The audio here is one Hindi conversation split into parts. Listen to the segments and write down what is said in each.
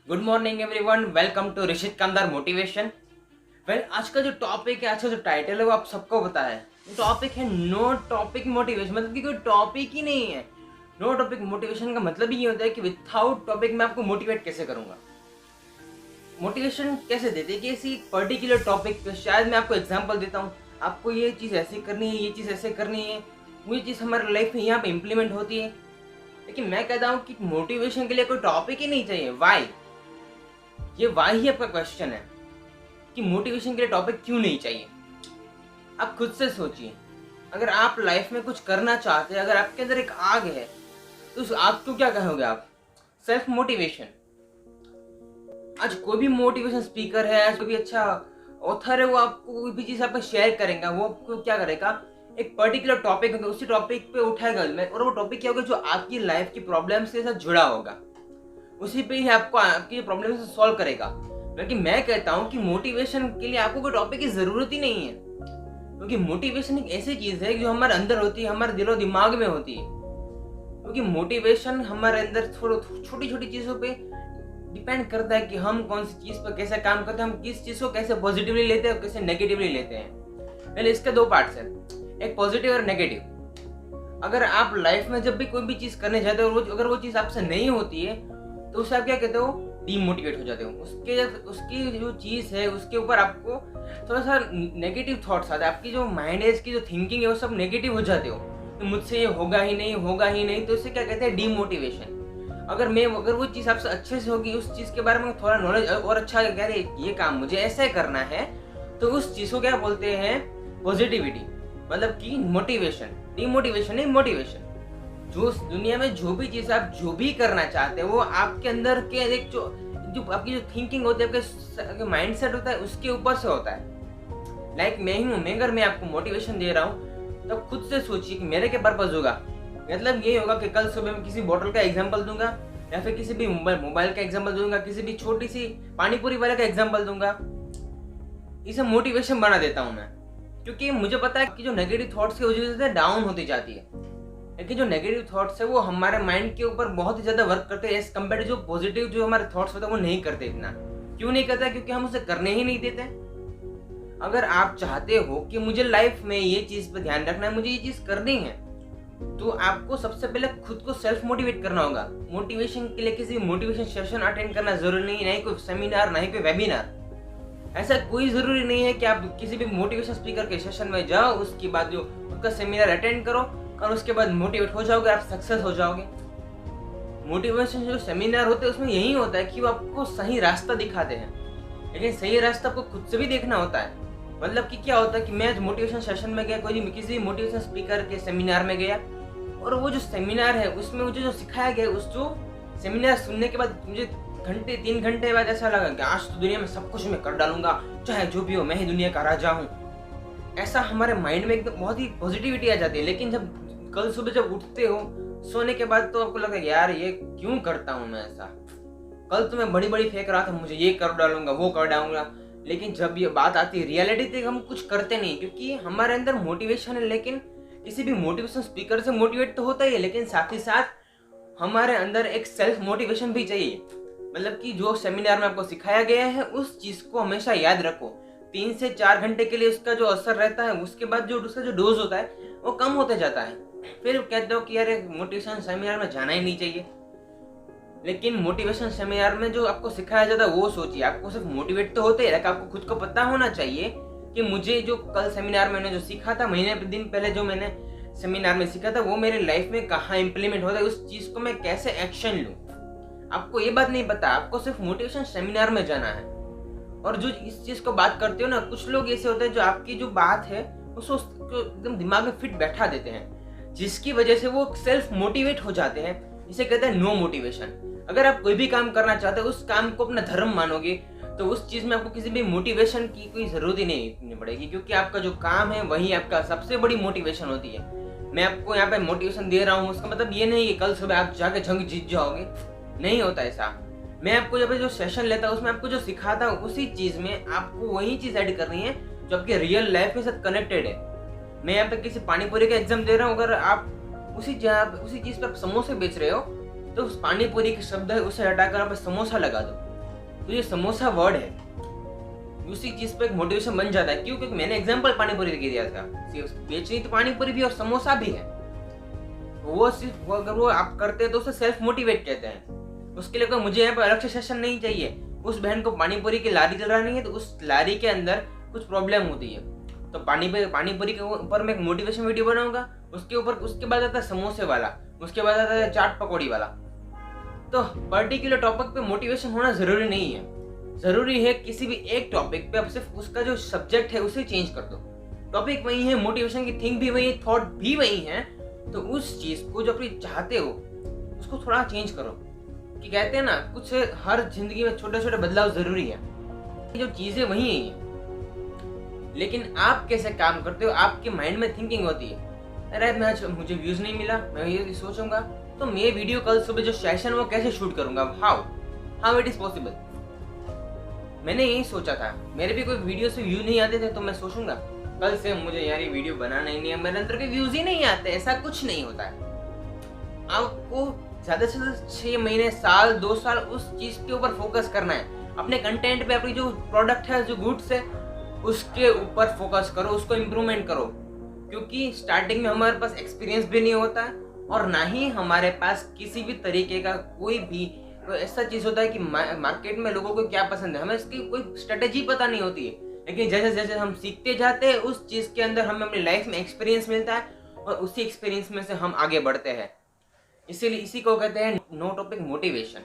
Good morning everyone, welcome to Rishit Kamdar motivation. आज का जो टॉपिक है, अच्छा जो टाइटल है वो आप सबको पता है। टॉपिक है नो टॉपिक मोटिवेशन, मतलब कि कोई टॉपिक ही नहीं है। नो टॉपिक मोटिवेशन का मतलब ये होता है कि विथआउट टॉपिक मैं आपको मोटिवेट कैसे करूंगा। मोटिवेशन कैसे देते हैं कि किसी पर्टिकुलर टॉपिक पे, शायद मैं आपको एग्जांपल देता हूँ, आपको ये चीज़ ऐसे करनी है, ये चीज़ ऐसे करनी है, वो चीज़ हमारे लाइफ में यहाँ पे इम्प्लीमेंट होती है। लेकिन मैं कहता हूँ कि मोटिवेशन के लिए कोई टॉपिक ही नहीं चाहिए। वाई? ये वाई ही आपका क्वेश्चन है कि मोटिवेशन के लिए टॉपिक क्यों नहीं चाहिए। आप खुद से सोचिए, अगर आप लाइफ में कुछ करना चाहते हैं, अगर आपके अंदर एक आग है, तो उस आग को क्या कहोगे आप? Self motivation. आज कोई भी मोटिवेशन स्पीकर है, आज कोई भी अच्छा ऑथर है, वो आपको कोई भी चीज़ आपको शेयर करेगा, वो आपको क्या करेगा, एक पर्टिकुलर टॉपिक होगा, उसी टॉपिक पे उठाएगा, और वो टॉपिक क्या होगा जो आपकी लाइफ की प्रॉब्लम्स के साथ जुड़ा होगा, उसी पे ही आपको आपकी प्रॉब्लम से सॉल्व करेगा। लेकिन मैं कहता हूँ कि मोटिवेशन के लिए आपको कोई टॉपिक की ज़रूरत ही नहीं है, क्योंकि मोटिवेशन एक ऐसी चीज़ है जो हमारे अंदर होती है, हमारे दिलो दिमाग में होती है। क्योंकि मोटिवेशन हमारे अंदर छोटी छोटी चीज़ों पे डिपेंड करता है कि हम कौन सी चीज़ पर कैसे काम करते हैं, हम किस चीज़ को कैसे पॉजिटिवली लेते हैं और कैसे नेगेटिवली लेते हैं। पहले इसके दो पार्ट्स हैं, एक पॉजिटिव और नेगेटिव। अगर आप लाइफ में जब भी कोई भी चीज़ करने जाते हो, अगर वो चीज़ आपसे नहीं होती है, तो उससे आप क्या कहते हो? डीमोटिवेट हो जाते हो। उसकी जो चीज़ है उसके ऊपर आपको थोड़ा सा नेगेटिव थॉट्स आते हैं, आपकी जो माइंड है, इसकी जो थिंकिंग है, वो सब नेगेटिव हो जाते हो। तो मुझसे ये होगा ही नहीं, होगा ही नहीं, तो इससे क्या कहते हैं? डीमोटिवेशन। अगर वो चीज़ आपसे अच्छे से होगी, उस चीज़ के बारे में थोड़ा नॉलेज और अच्छा कह रहे ये काम मुझे ऐसे करना है, तो उस चीज़ को क्या बोलते हैं? पॉजिटिविटी, मतलब कि मोटिवेशन। डीमोटिवेशन नहीं, मोटिवेशन। जो दुनिया में जो भी चीज़ आप जो भी करना चाहते हो, वो आपके अंदर के एक जो आपकी जो थिंकिंग होती है, आपके माइंड सेट होता है, उसके ऊपर से होता है। लाइक मैं ही हूँ, अगर मैं आपको मोटिवेशन दे रहा हूँ, तो खुद से सोचिए कि मेरे क्या पर्पज होगा। मतलब ये होगा कि कल सुबह मैं किसी बॉटल का एग्जाम्पल दूंगा, या फिर किसी भी मोबाइल का एग्जाम्पल दूंगा, किसी भी छोटी सी पानीपुरी वाले का एग्जाम्पल दूंगा। इसे मोटिवेशन बना देता हूँ मैं, क्योंकि मुझे पता है कि जो नेगेटिव थॉट्स की वजह से डाउन होती जाती है। लेकिन जो नेगेटिव थॉट्स है वो हमारे माइंड के ऊपर बहुत ही ज़्यादा वर्क करते हैं एज कम्पेयर जो पॉजिटिव जो हमारे थॉट्स होते हैं वो नहीं करते इतना। क्यों नहीं करता? क्योंकि हम उसे करने ही नहीं देते। अगर आप चाहते हो कि मुझे लाइफ में ये चीज़ पे ध्यान रखना है, मुझे ये चीज़ करनी है, तो आपको सबसे पहले खुद को सेल्फ मोटिवेट करना होगा। मोटिवेशन के लिए किसी मोटिवेशन सेशन अटेंड करना जरूरी नहीं है, कोई सेमिनार, नहीं कोई वेबिनार। ऐसा कोई ज़रूरी नहीं है कि आप किसी भी मोटिवेशन स्पीकर के सेशन में जाओ, उसके बाद जो उसका सेमिनार अटेंड करो और उसके बाद मोटिवेट हो जाओगे, आप सक्सेस हो जाओगे। मोटिवेशन जो सेमिनार होते हैं उसमें यही होता है कि वो आपको सही रास्ता दिखाते हैं, लेकिन सही रास्ता आपको खुद से भी देखना होता है। मतलब कि क्या होता है कि मैं मोटिवेशन सेशन में गया, किसी मोटिवेशन स्पीकर के सेमिनार में गया, और वो जो सेमिनार है उसमें मुझे जो सिखाया गया, उस जो सेमिनार सुनने के बाद मुझे 3 घंटे बाद ऐसा लगा कि आज तो दुनिया में सब कुछ मैं कर डालूंगा, चाहे जो भी हो, मैं ही दुनिया का राजा हूँ। ऐसा हमारे माइंड में एकदम बहुत ही पॉजिटिविटी आ जाती है। लेकिन जब कल सुबह जब उठते हो सोने के बाद, तो आपको लगता है यार ये क्यों करता हूँ मैं ऐसा। कल तो मैं बड़ी बड़ी फेंक रहा था, मुझे ये कर डालूंगा, वो कर डालूंगा, लेकिन जब ये बात आती है रियलिटी तक, हम कुछ करते नहीं, क्योंकि हमारे अंदर मोटिवेशन है। लेकिन किसी भी मोटिवेशन स्पीकर से मोटिवेट तो होता ही है, लेकिन साथ ही साथ हमारे अंदर एक सेल्फ मोटिवेशन भी चाहिए। मतलब कि जो सेमिनार में आपको सिखाया गया है उस चीज़ को हमेशा याद रखो। 3 से 4 घंटे के लिए उसका जो असर रहता है, उसके बाद जो उसका जो डोज होता है वो कम होते जाता है। फिर कहते हो कि यार मोटिवेशन सेमिनार में जाना ही नहीं चाहिए। लेकिन मोटिवेशन सेमिनार में जो आपको सिखाया जाता है वो सोचिए, आपको सिर्फ मोटिवेट तो होते हैं, आपको खुद को पता होना चाहिए कि मुझे जो कल सेमिनार में मैंने जो सीखा था, महीने दिन पहले जो मैंने सेमिनार में सीखा था, वो मेरे लाइफ में कहाँ इम्प्लीमेंट होता है, उस चीज़ को मैं कैसे एक्शन लूँ। आपको ये बात नहीं पता, आपको सिर्फ मोटिवेशन सेमिनार में जाना है। और जो इस चीज़ को बात करते हो ना, कुछ लोग ऐसे होते हैं जो आपकी जो बात है उसको एकदम दिमाग में फिट बैठा देते हैं, जिसकी वजह से वो सेल्फ मोटिवेट हो जाते हैं। इसे कहते हैं नो मोटिवेशन। अगर आप कोई भी काम करना चाहते हो, उस काम को अपना धर्म मानोगे, तो उस चीज़ में आपको किसी भी मोटिवेशन की कोई ज़रूरत ही नहीं पड़ेगी, क्योंकि आपका जो काम है वही आपका सबसे बड़ी मोटिवेशन होती है। मैं आपको यहाँ पे मोटिवेशन दे रहा हूँ, उसका मतलब ये नहीं कि कल सुबह आप जाके जंग जीत जाओगे, नहीं होता ऐसा। मैं आपको जब जो सेशन लेता हूँ उसमें आपको जो सिखाता हूँ, उसी चीज़ में आपको वही चीज़ ऐड करनी है जो आपके रियल लाइफ के साथ कनेक्टेड है। मैं यहाँ पे किसी पानीपुरी का एग्जाम दे रहा हूँ, अगर आप उसी चीज़ पर आप समोसे बेच रहे हो, तो उस पानी पूरी के शब्द है उसे हटाकर आप समोसा लगा दो, तो ये समोसा वर्ड है, उसी चीज पे एक मोटिवेशन बन जाता है। क्यों? क्योंकि मैंने एग्जांपल पानी पूरी की दिया था, बेचनी तो पानी पूरी भी और समोसा भी है। वो सिर्फ अगर वो आप करते हैं तो उसे सेल्फ मोटिवेट कहते हैं। उसके लिए कोई मुझे यहाँ पर अलग से सेशन नहीं चाहिए। उस बहन को पानी पूरी की लारी चल रहा नहीं है तो उस लारी के अंदर कुछ प्रॉब्लम होती है, तो पानी पूरी के ऊपर मैं एक मोटिवेशन वीडियो बनाऊंगा। उसके बाद आता है समोसे वाला, उसके बाद आता है चाट पकौड़ी वाला। तो पर्टिकुलर टॉपिक पे मोटिवेशन होना जरूरी नहीं है। जरूरी है किसी भी एक टॉपिक पे आप सिर्फ उसका जो सब्जेक्ट है उसे चेंज कर दो। टॉपिक वही है, मोटिवेशन की थिंक भी वही है, थॉट भी वही है। तो उस चीज को जो आप चाहते हो उसको थोड़ा चेंज करो। कि कहते हैं ना, कुछ हर जिंदगी में छोटे छोटे बदलाव जरूरी है। जो चीजें वही है, लेकिन आप कैसे काम करते हो, आपके माइंड में थिंकिंग होती है। अरे मुझे व्यूज नहीं मिला, मैं ये सोचूंगा तो मैं वीडियो कल सुबह जो सेशन वो कैसे शूट करूंगा, हाउ इट इज पॉसिबल। मैंने यही सोचा था, मेरे भी कोई वीडियो से व्यू नहीं आते थे तो मैं सोचूंगा कल से मुझे यार ये वीडियो बनाना ही नहीं है, मेरे अंदर के व्यूज ही नहीं आते। ऐसा कुछ नहीं होता है। आपको ज्यादा से ज्यादा 6 महीने, साल, 2 साल उस चीज के ऊपर फोकस करना है। अपने कंटेंट पे, अपनी जो प्रोडक्ट है, जो गुड्स है, उसके ऊपर फोकस करो, उसको इम्प्रूवमेंट करो। क्योंकि स्टार्टिंग में हमारे पास एक्सपीरियंस भी नहीं होता है और ना ही हमारे पास किसी भी तरीके का कोई भी ऐसा चीज होता है कि मार्केट में लोगों को क्या पसंद है, हमें इसकी कोई स्ट्रेटेजी पता नहीं होती है। लेकिन जैसे जैसे हम सीखते जाते हैं उस चीज के अंदर हमें अपनी लाइफ में एक्सपीरियंस मिलता है और उसी एक्सपीरियंस में से हम आगे बढ़ते हैं। इसीलिए इसी को कहते हैं नो टॉपिक मोटिवेशन।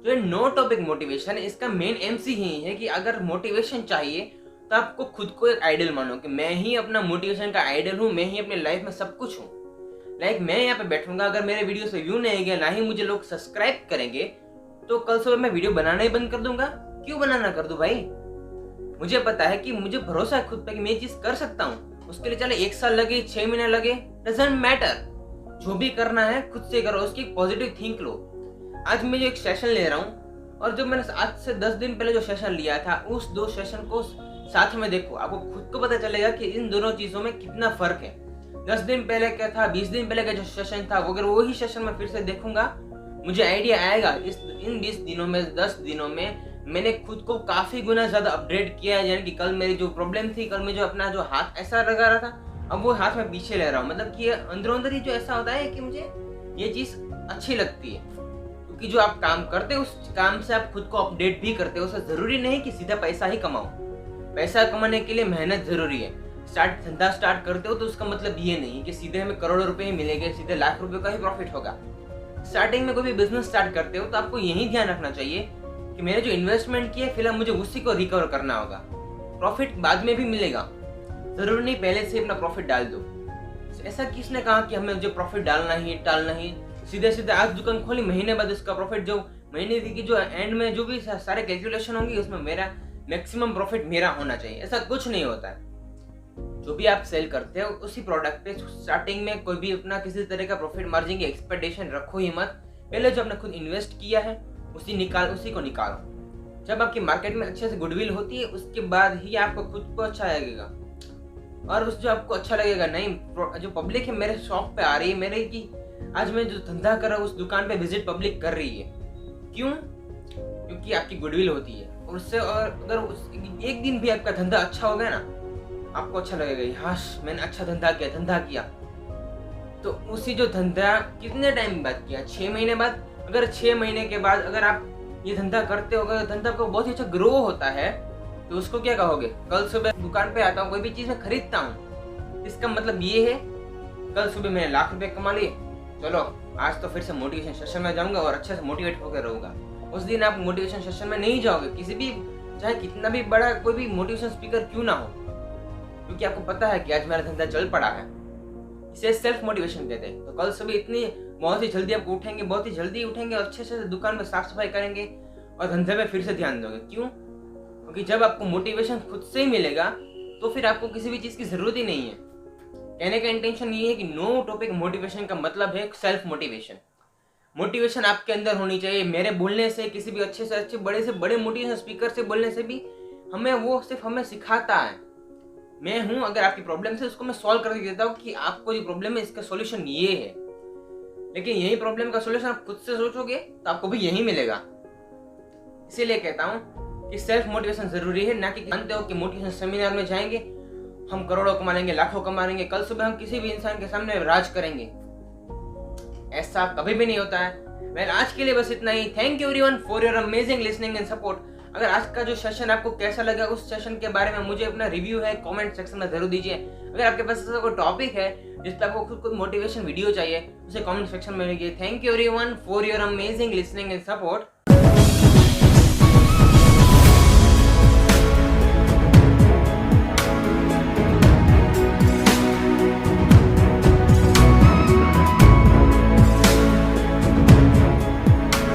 तो ये नो टॉपिक मोटिवेशन, इसका मेन एम सी यही है कि अगर मोटिवेशन चाहिए तो आपको खुद को एक आइडल मानो कि मैं ही अपना मोटिवेशन का आइडल हूँ, मैं ही अपनी लाइफ में सब कुछ हूँ। लाइक मैं यहाँ पे बैठूंगा, अगर मेरे वीडियो से व्यू नहीं आएगा, ना ही मुझे लोग सब्सक्राइब करेंगे, तो कल सुबह मैं वीडियो बनाना ही बंद कर दूंगा। क्यों बनाना कर दूं भाई? मुझे पता है कि मुझे भरोसा है खुद पे कि मैं ये चीज कर सकता हूँ। उसके लिए चले 1 साल लगे, 6 महीने लगे, डजंट मैटर। जो भी करना है खुद से करो, उसकी पॉजिटिव थिंक लो। आज मैं जो एक सेशन ले रहा हूँ और जो मैंने आज से 10 दिन पहले जो सेशन लिया था, उस 2 सेशन को साथ में देखो, आपको खुद को पता चलेगा कि इन दोनों चीजों में कितना फर्क है। 10 दिन पहले क्या था, 20 दिन पहले का जो सेशन था, अगर वही सेशन मैं फिर से देखूंगा, मुझे आइडिया आएगा इन 20 दिनों में, 10 दिनों में मैंने खुद को काफी गुना ज्यादा अपडेट किया है। यानी कि कल मेरी जो प्रॉब्लम थी, कल मैं जो अपना जो हाथ ऐसा लगा रहा था, अब वो हाथ में पीछे ले रहा हूँ। मतलब कि अंदरों अंदर ही जो ऐसा होता है कि मुझे ये चीज अच्छी लगती है। क्योंकि जो आप काम करते हो उस काम से आप खुद को अपडेट भी करते हो। उससे जरूरी नहीं कि सीधा पैसा ही कमाओ। पैसा कमाने के लिए मेहनत जरूरी है। धंधा स्टार्ट करते हो तो उसका मतलब ये नहीं कि सीधे हमें करोड़ों रुपए ही मिलेंगे, सीधे लाख रुपए का ही प्रॉफिट होगा। स्टार्टिंग में कोई भी बिजनेस स्टार्ट करते हो तो आपको यही ध्यान रखना चाहिए कि मैंने जो इन्वेस्टमेंट किया फिलहाल मुझे उसी को रिकवर करना होगा। प्रॉफिट बाद में भी मिलेगा, जरूरी नहीं पहले से अपना प्रॉफिट डाल दो। ऐसा किसने कहा कि हमें जो प्रॉफिट डालना ही सीधे सीधे आज दुकान खोली, महीने बाद उसका प्रॉफिट जो महीने की जो एंड में जो भी सारे कैलकुलेशन होंगी उसमें मेरा मैक्सिमम प्रॉफिट मेरा होना चाहिए। ऐसा कुछ नहीं होता है। जो भी आप सेल करते हो उसी प्रोडक्ट पे स्टार्टिंग में कोई भी अपना किसी तरह का प्रॉफिट मार्जिन की एक्सपेक्टेशन रखो ही मत। पहले जो आपने खुद इन्वेस्ट किया है उसी को निकालो। जब आपकी मार्केट में अच्छे से गुडविल होती है उसके बाद ही आपको खुद को अच्छा लगेगा। और उस जो आपको अच्छा लगेगा, नहीं जो पब्लिक है मेरे शॉप पे आ रही है, मेरे की आज मैं जो धंधा कर रहा हूँ उस दुकान पे विजिट पब्लिक कर रही है। क्यों? क्योंकि आपकी गुडविल होती है। और उससे अगर एक दिन भी आपका धंधा अच्छा हो गया ना, आपको अच्छा लगेगा, हाँ मैंने अच्छा धंधा किया। तो उसी जो धंधा कितने टाइम बाद किया, 6 महीने बाद। अगर 6 महीने के बाद अगर आप ये धंधा करते हो, अगर धंधा को बहुत ही अच्छा ग्रो होता है तो उसको क्या कहोगे? कल सुबह दुकान पे आता हूँ, कोई भी चीज मैं खरीदता हूँ, इसका मतलब ये है कल सुबह मैंने लाख रुपए कमा लिए, चलो आज तो फिर से मोटिवेशन सेशन में जाऊंगा और अच्छे से मोटिवेट होकर रहूंगा। उस दिन आप मोटिवेशन सेशन में नहीं जाओगे, किसी भी चाहे कितना भी बड़ा कोई भी मोटिवेशन स्पीकर क्यों ना हो, क्योंकि आपको पता है कि आज मेरा धंधा चल पड़ा है। इसे सेल्फ मोटिवेशन कहते हैं। तो कल सुबह इतनी बहुत ही जल्दी आप उठेंगे, बहुत ही जल्दी उठेंगे और अच्छे से दुकान में साफ सफाई करेंगे और धंधे में फिर से ध्यान दोगे। क्यों? क्योंकि जब आपको मोटिवेशन खुद से ही मिलेगा तो फिर आपको किसी भी चीज की जरूरत ही नहीं है। कहने का इंटेंशन ये है कि नो टॉपिक मोटिवेशन का मतलब है सेल्फ मोटिवेशन। मोटिवेशन आपके अंदर होनी चाहिए। मेरे बोलने से, किसी भी अच्छे से अच्छे बड़े से बड़े मोटिवेशन स्पीकर से बोलने से भी वो सिर्फ हमें सिखाता है। मैं हूं, अगर आपकी प्रॉब्लम है उसको मैं सॉल्व करके देता हूँ कि आपको जो प्रॉब्लम है इसका सॉल्यूशन ये है। लेकिन यही प्रॉब्लम का सॉल्यूशन आप खुद से सोचोगे तो आपको भी यही मिलेगा। इसीलिए कहता हूँ कि सेल्फ मोटिवेशन जरूरी है, ना कि जानते हो कि मोटिवेशन सेमिनार में जाएंगे हम करोड़ों कमा लेंगे, लाखों कमा लेंगे, कल सुबह हम किसी भी इंसान के सामने राज करेंगे। ऐसा कभी भी नहीं होता है। वेल, आज के लिए बस इतना ही। Thank you everyone for your amazing listening and support. अगर आज का जो सेशन आपको कैसा लगा, उस सेशन के बारे में मुझे अपना रिव्यू है कमेंट सेक्शन में जरूर दीजिए। अगर आपके पास ऐसा कोई टॉपिक है जिस पर आपको खुद मोटिवेशन वीडियो चाहिए, उसे कमेंट सेक्शन में लिखिए। Thank you everyone for your amazing listening and support.